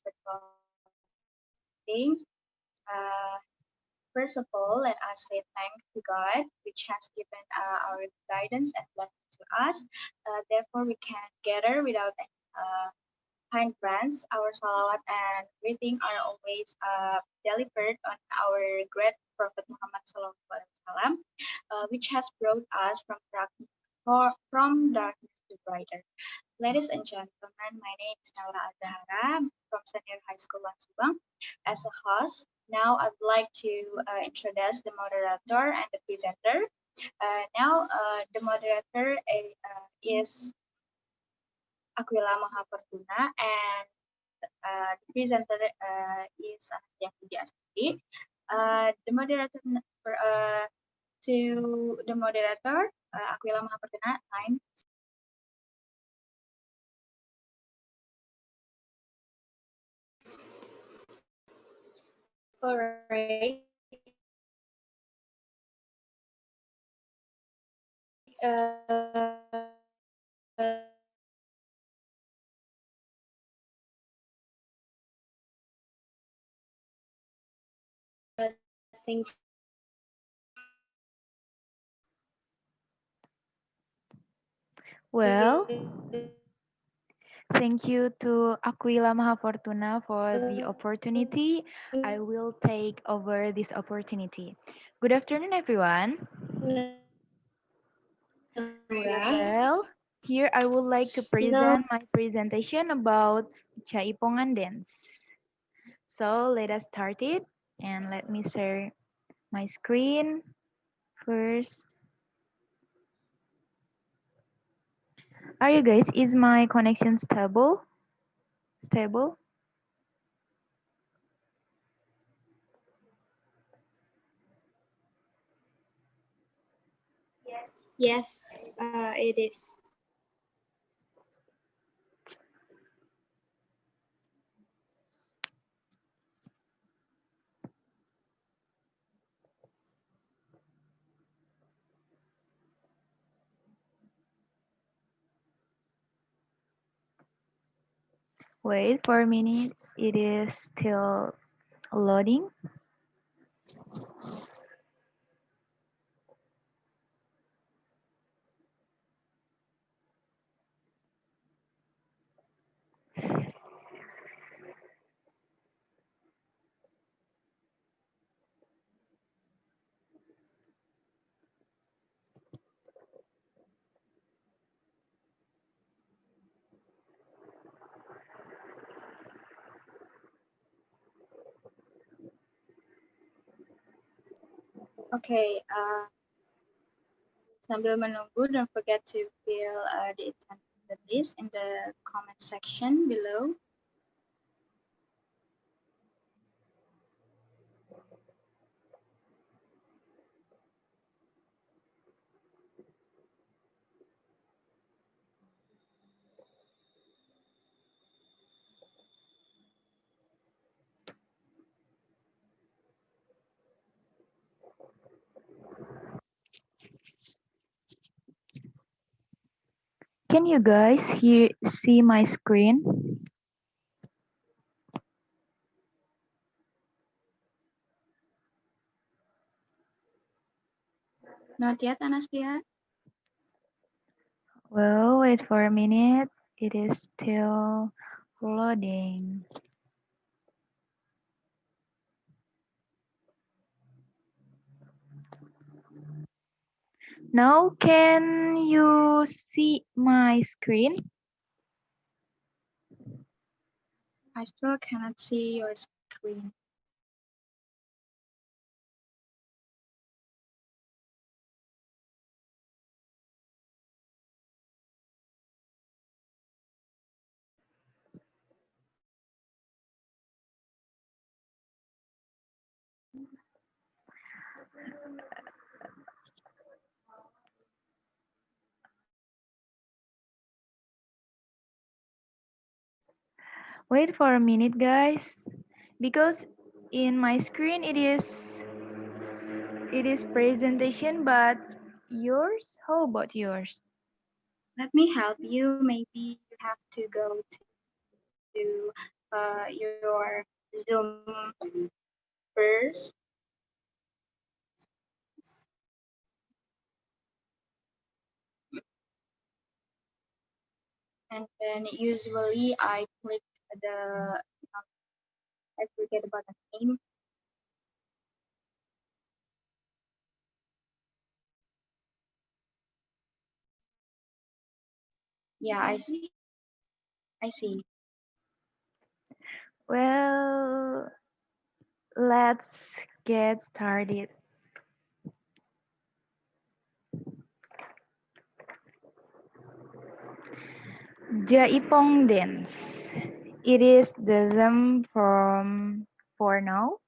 recording. Uh, First of all, let us say thanks to God, which has given our guidance and blessings to us. Therefore, we can gather without any hindrance. Our salawat and greeting are always delivered on our great Prophet Muhammad SAW, which has brought us from darkness to brighter. Ladies and gentlemen, my name is Naura Azahara from Senior High School Lansubang. As a host, now I would like to introduce the moderator and the presenter. The moderator is Aquila Mahapertuna and the presenter is Anastasia Pujiastuti. The moderator to the moderator Aquila Mahapertuna. Time. All right. Thank Well, you. thank you to Aquila Mahafortuna for the opportunity. I will take over this opportunity. Good afternoon, everyone. Naura. Well, here I would like to Now, present my presentation about Jaipongan dance. So let us start it and let me share my screen first. Are you guys, is my connection stable? Stable? yes, it is. Wait for a minute, it is still loading. Okay. Sambil menunggu, don't forget to fill the attendance list in the comment section below. Can you guys see my screen? Not yet, Anastasia? Well, wait for a minute. It is still loading. Now, can you see my screen? I still cannot see your screen. Wait for a minute, guys, because in my screen it is presentation, but yours? How about yours? Let me help you. Maybe you have to go to your Zoom first, and then usually I click the I forget about the name. Yeah, I see. Well, let's get started. Jaipong Dance. It is the theme from for now.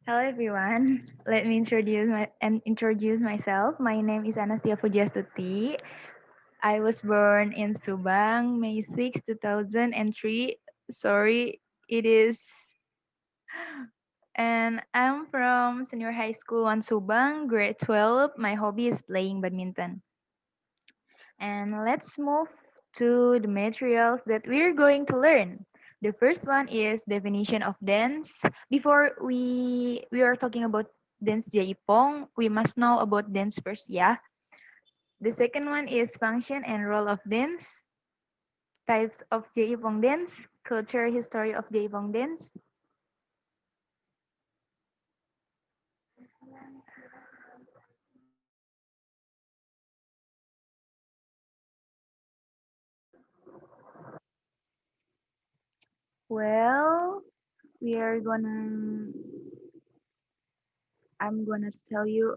Hello everyone. Let me introduce myself. My name is Anastasia Pujastuti. I was born in Subang, May 6, 2003. Sorry, it is. And I'm from Senior High School 1 Subang, grade 12. My hobby is playing badminton. And let's move to the materials that we're going to learn. The first one is definition of dance. Before we are talking about dance Jaipong, we must know about dance first, yeah. The second one is function and role of dance, types of Jaipong dance, culture history of Jaipong dance. Well, we are gonna I'm gonna tell you.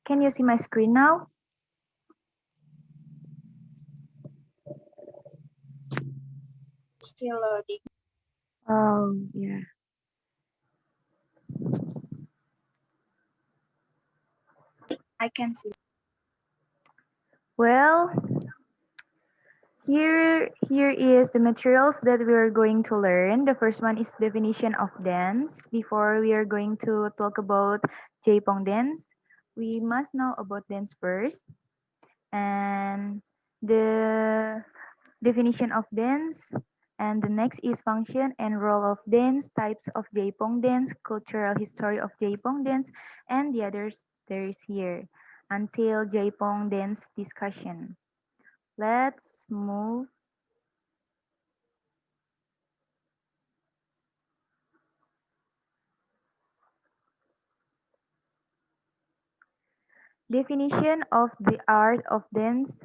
Can you see my screen now? Still loading. Oh, yeah. I can see. Well, here is the materials that we are going to learn. The first one is definition of dance. Before we are going to talk about Jaipong dance, we must know about dance first. And the definition of dance. And the next is function and role of dance, types of Jaipong dance, cultural history of Jaipong dance, and the others there is here until Jaipong dance discussion. Let's move. Definition of the art of dance.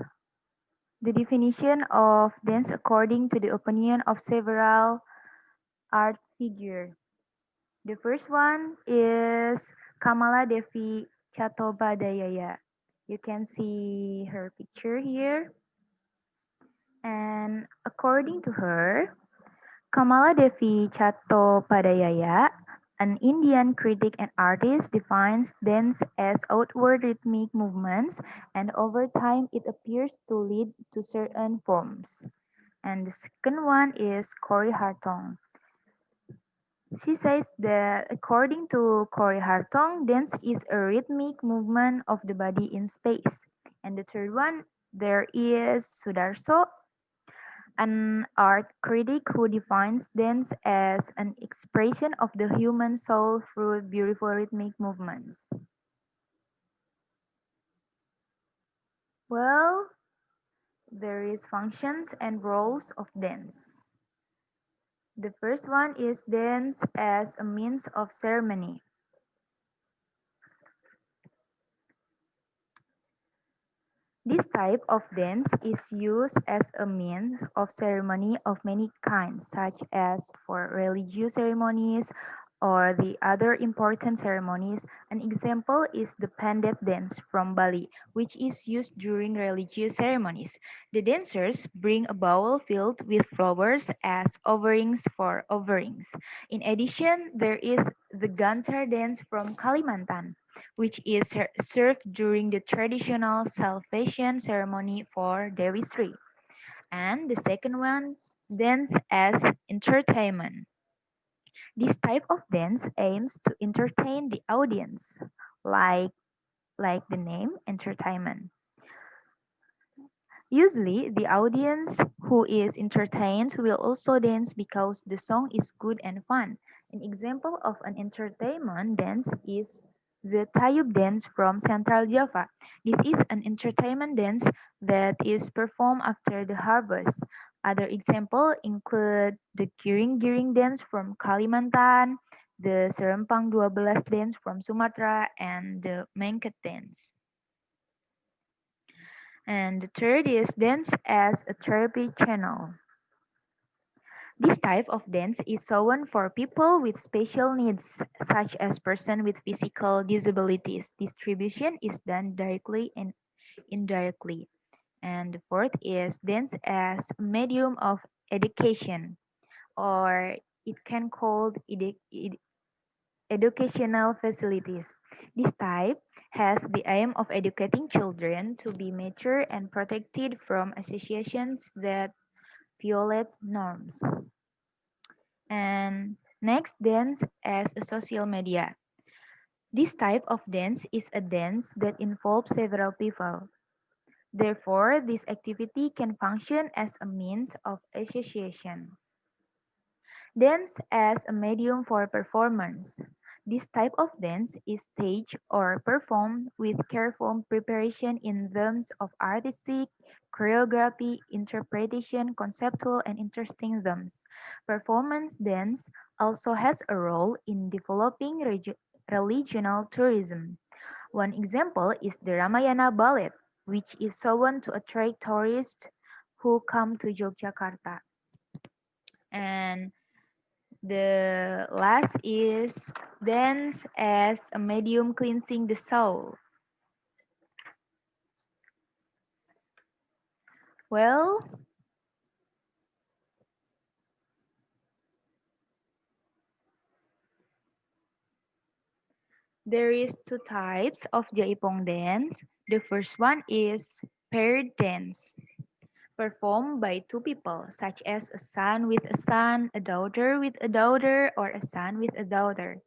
The definition of dance according to the opinion of several art figures. The first one is Kamala Devi Chattopadhyaya. You can see her picture here. And according to her, Kamala Devi Chattopadhyaya, an Indian critic and artist, defines dance as outward rhythmic movements, and over time it appears to lead to certain forms. And the second one is Cory Hartong. She says that according to Cory Hartong, dance is a rhythmic movement of the body in space. And the third one, there is Sudarso, an art critic who defines dance as an expression of the human soul through beautiful rhythmic movements. Well, there is functions and roles of dance. The first one is dance as a means of ceremony. This type of dance is used as a means of ceremony of many kinds, such as for religious ceremonies or the other important ceremonies. An example is the pandet dance from Bali, which is used during religious ceremonies. The dancers bring a bowl filled with flowers as offerings for offerings. In addition, there is the Gantar dance from Kalimantan, which is served during the traditional salvation ceremony for Dewi Sri. And the second one, dance as entertainment. This type of dance aims to entertain the audience, like the name entertainment. Usually, the audience who is entertained will also dance because the song is good and fun. An example of an entertainment dance is the Tayub dance from Central Java. This is an entertainment dance that is performed after the harvest. Other examples include the Giring-Giring dance from Kalimantan, the Serempang 12 dance from Sumatra, and the Mengket dance. And the third is dance as a therapy channel. This type of dance is shown for people with special needs, such as persons with physical disabilities. Distribution is done directly and indirectly. And the fourth is dance as a medium of education, or it can called educational facilities. This type has the aim of educating children to be mature and protected from associations that violate norms. And next, dance as a social media. This type of dance is a dance that involves several people. Therefore, this activity can function as a means of association. Dance as a medium for performance. This type of dance is staged or performed with careful preparation in terms of artistic, choreography, interpretation, conceptual, and interesting themes. Performance dance also has a role in developing regional tourism. One example is the Ramayana Ballet, which is shown to attract tourists who come to Yogyakarta. And the last is dance as a medium cleansing the soul. Well, there is two types of Jaipong dance. The first one is paired dance, performed by two people, such as a son with a son, a daughter with a daughter, or a son with a daughter.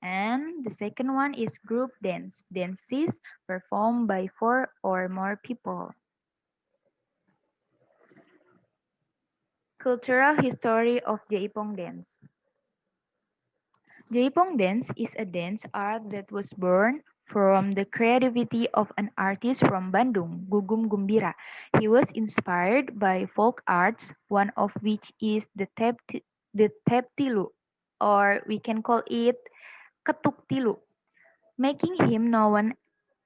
And the second one is group dance, dances performed by four or more people. Cultural history of Jaipong dance. Jaipong dance is a dance art that was born from the creativity of an artist from Bandung, Gugum Gumbira. He was inspired by folk arts, one of which is the tap tilu, or we can call it ketuk tilu, making him known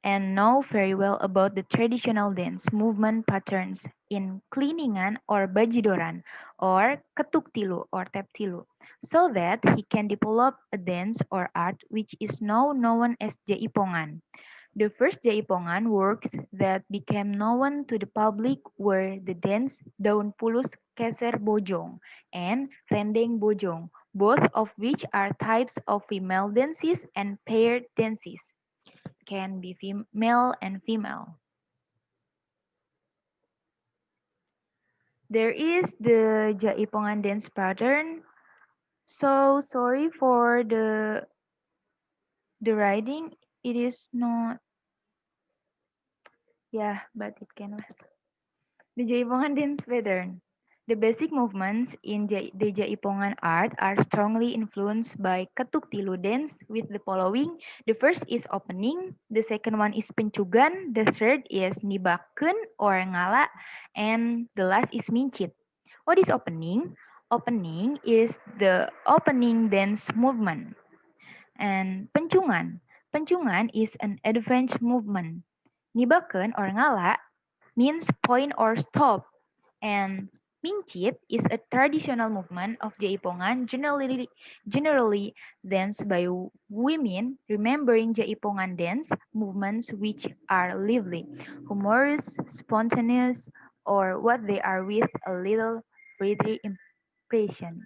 and know very well about the traditional dance movement patterns in Kliningan or Bajidoran or Ketuk Tilu or Tap Tilu, so that he can develop a dance or art which is now known as Jaipongan. The first Jaipongan works that became known to the public were the dance Daun Pulus Keser Bojong and Rendeng Bojong, both of which are types of female dances and paired dances can be male and female. There is the Jaipongan dance pattern. So sorry for the writing. It is not, yeah, but it can. The Jaipongan dance pattern. The basic movements in the Jaipongan art are strongly influenced by Ketuk Tilu dance with the following. The first is opening, the second one is pencugan, the third is nibaken or ngala, and the last is mincit. What is opening? Opening is the opening dance movement. And pencungan. Pencungan is an advanced movement. Nibaken or ngala means point or stop, and mincit is a traditional movement of Jaipongan generally danced by women, remembering Jaipongan dance movements which are lively, humorous, spontaneous, or what they are with a little pretty impression.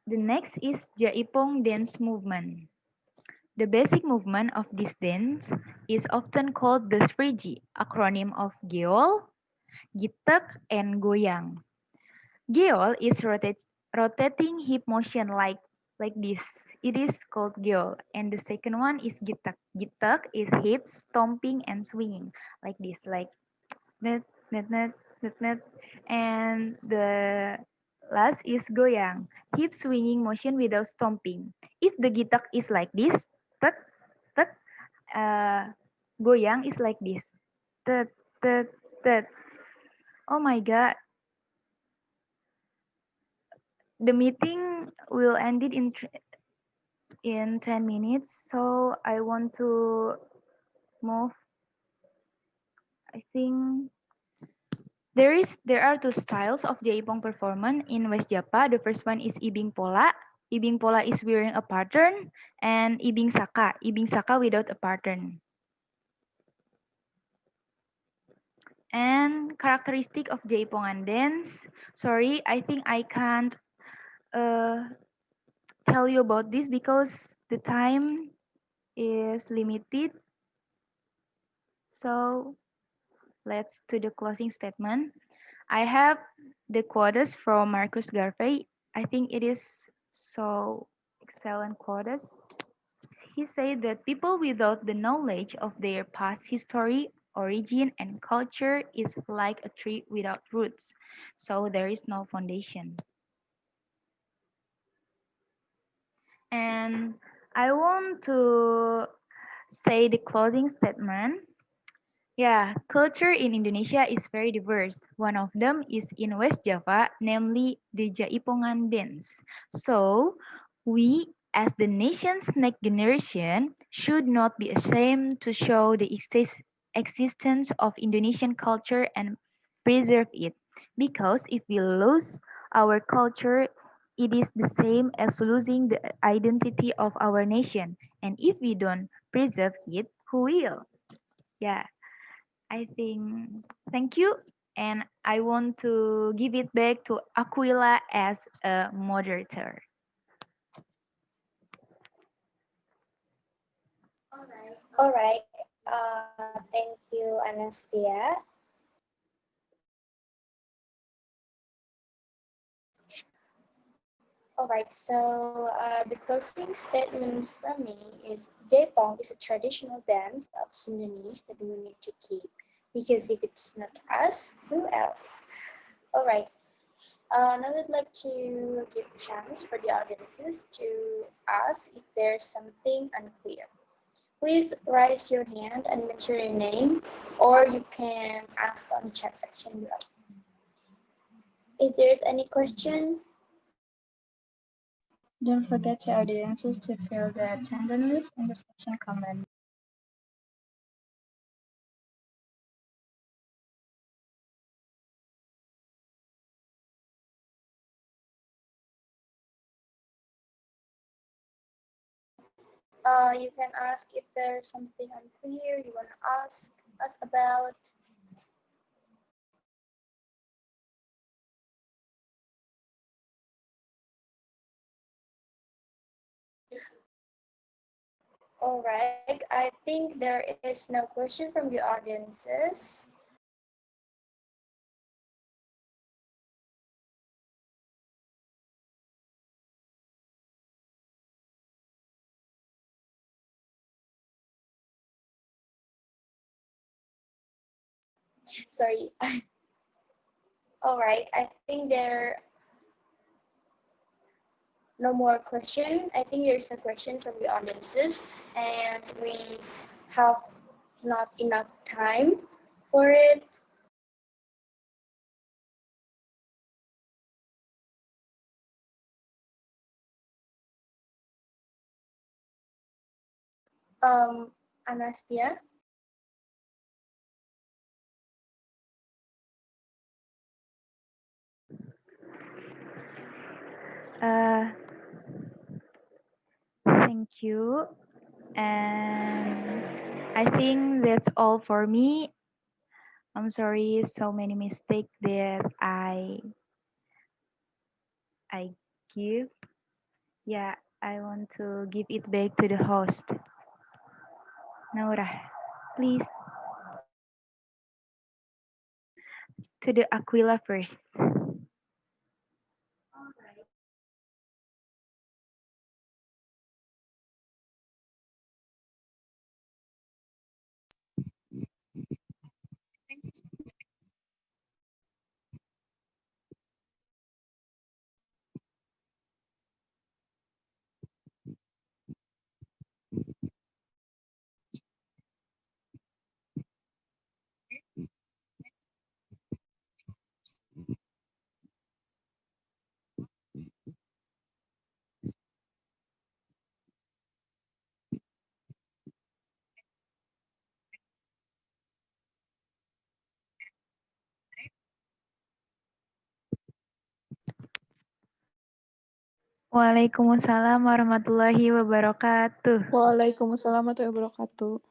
The next is Jaipong dance movement. The basic movement of this dance is often called the spriji, acronym of geol, gitek, and goyang. Geol is rotating hip motion like this. it is called gyo. And the second one is gitak. Gitak is hips, stomping, and swinging like this, like net, net, net, net, net. And the last is goyang, hip swinging motion without stomping. If the gitak is like this, tek, tek, goyang is like this, tet, tet, tet. Oh my god, the meeting will end it in 10 minutes, so I want to move. I think there are two styles of Jaipong performance in West Java. The first one is Ibing Pola. Ibing Pola is wearing a pattern, and Ibing Saka. Ibing Saka without a pattern. And characteristic of Jaipongan dance. Sorry, I think I can't uh, tell you about this because the time is limited. So let's to the closing statement. I have the quotes from Marcus Garvey. I think it is so excellent quotes. He said that people without the knowledge of their past history, origin, and culture is like a tree without roots. So there is no foundation. And I want to say the closing statement. Yeah, culture in Indonesia is very diverse. One of them is in West Java, namely the Jaipongan dance. So, we, as the nation's next generation, should not be ashamed to show the existence of Indonesian culture and preserve it. Because if we lose our culture, it is the same as losing the identity of our nation. And if we don't preserve it, who will? Yeah. I think thank you, and I want to give it back to Aquila as a moderator. All right. Thank you, Anastia. All right. The closing statement from me is Jaipong is a traditional dance of Sundanese that we need to keep because if it's not us, who else? All right. Now I'd like to give a chance for the audiences to ask if there's something unclear. Please raise your hand and mention your name, or you can ask on the chat section below. If there's any question, Don't forget to audiences to fill the attendance list in the section comment. you can ask if there's something unclear you want to ask us about. All right, I think there is no question from the audiences. Sorry. All right, I think there no more question. I think there's a question from the audiences, and we have not enough time for it. Anastia. Uh, thank you, and I think that's all for me. I'm sorry, so many mistakes that I give. Yeah, I want to give it back to the host. Naura, please, to the Aquila first. Waalaikumsalam warahmatullahi wabarakatuh. Waalaikumsalam warahmatullahi wabarakatuh.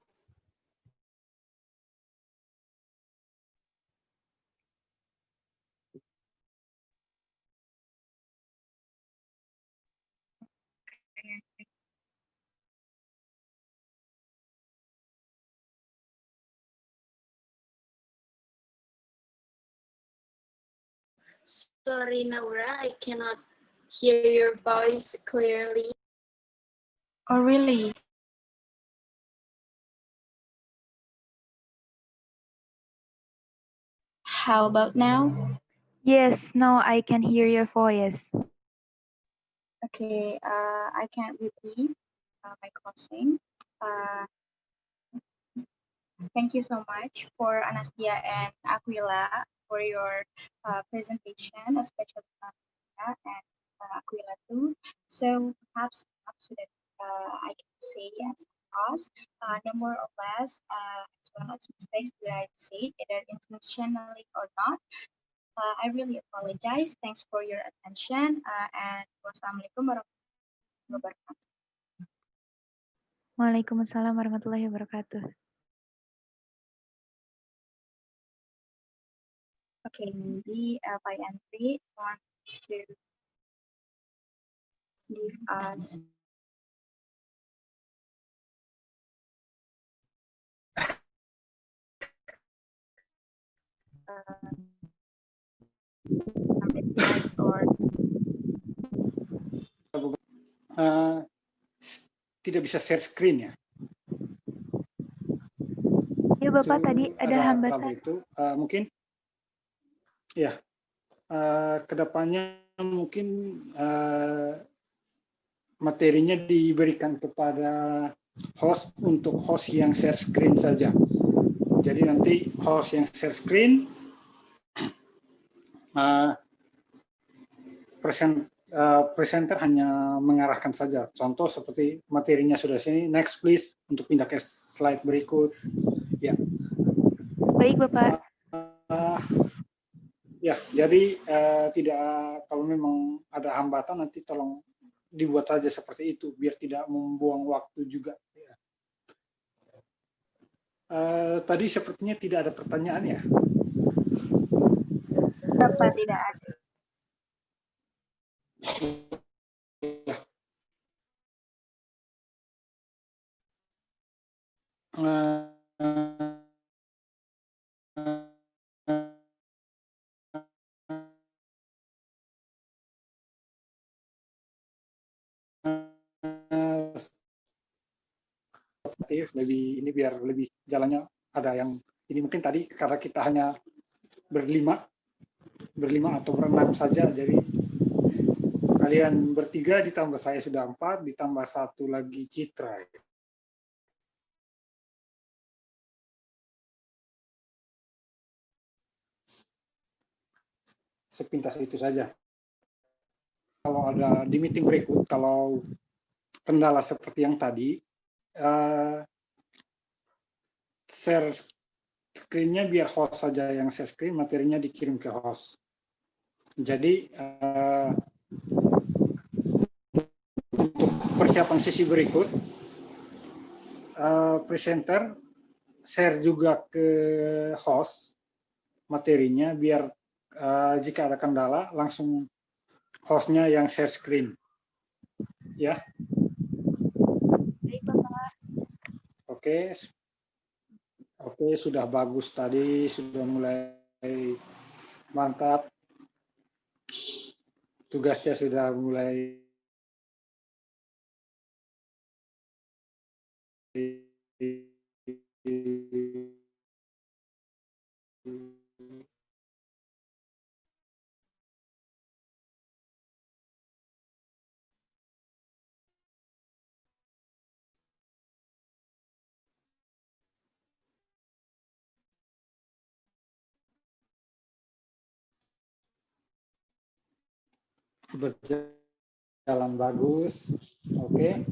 Sorry, Naura, I cannot hear your voice clearly. Oh, really? How about now? Yes, now I can hear your voice. Okay, I can repeat my closing. Thank you so much for Anastasia and Aquila for your presentation, especially Anastasia and Aquila too. So perhaps so that I can say as us, no more or less, as well as mistakes that I said, either intentionally or not. I really apologize. Thanks for your attention and wassalamualaikum warahmatullahi wabarakatuh. Waalaikumsalam warahmatullahi wabarakatuh. Okay, maybe by entry want to give us some advice or tidak bisa share screen ya. Ya Bapak, Itu tadi ada hambatan. trouble itu. Mungkin ya kedepannya mungkin materinya diberikan kepada host untuk host yang share screen saja. Jadi nanti host yang share screen presenter hanya mengarahkan saja. Contoh seperti materinya sudah sini, next please, untuk pindah ke slide berikut. Ya. Baik Bapak. Ya, jadi tidak, kalau memang ada hambatan nanti tolong dibuat saja seperti itu biar tidak membuang waktu juga. Ya. Tadi sepertinya tidak ada pertanyaan ya. Bapak tidak ada. Lebih ini biar lebih jalannya ada yang ini mungkin tadi karena kita hanya berlima atau berenam saja, jadi kalian bertiga ditambah saya sudah 4 ditambah satu lagi Citra. Sepintas itu saja. Kalau ada di meeting berikut, kalau kendala seperti yang tadi, share screen-nya biar host saja yang share screen, materinya dikirim ke host. Jadi untuk persiapan sesi berikut, presenter share juga ke host materinya biar jika ada kendala langsung hostnya yang share screen. Ya. Oke, sudah bagus tadi, sudah mulai mantap. Tugasnya sudah mulai berjalan bagus. Oke.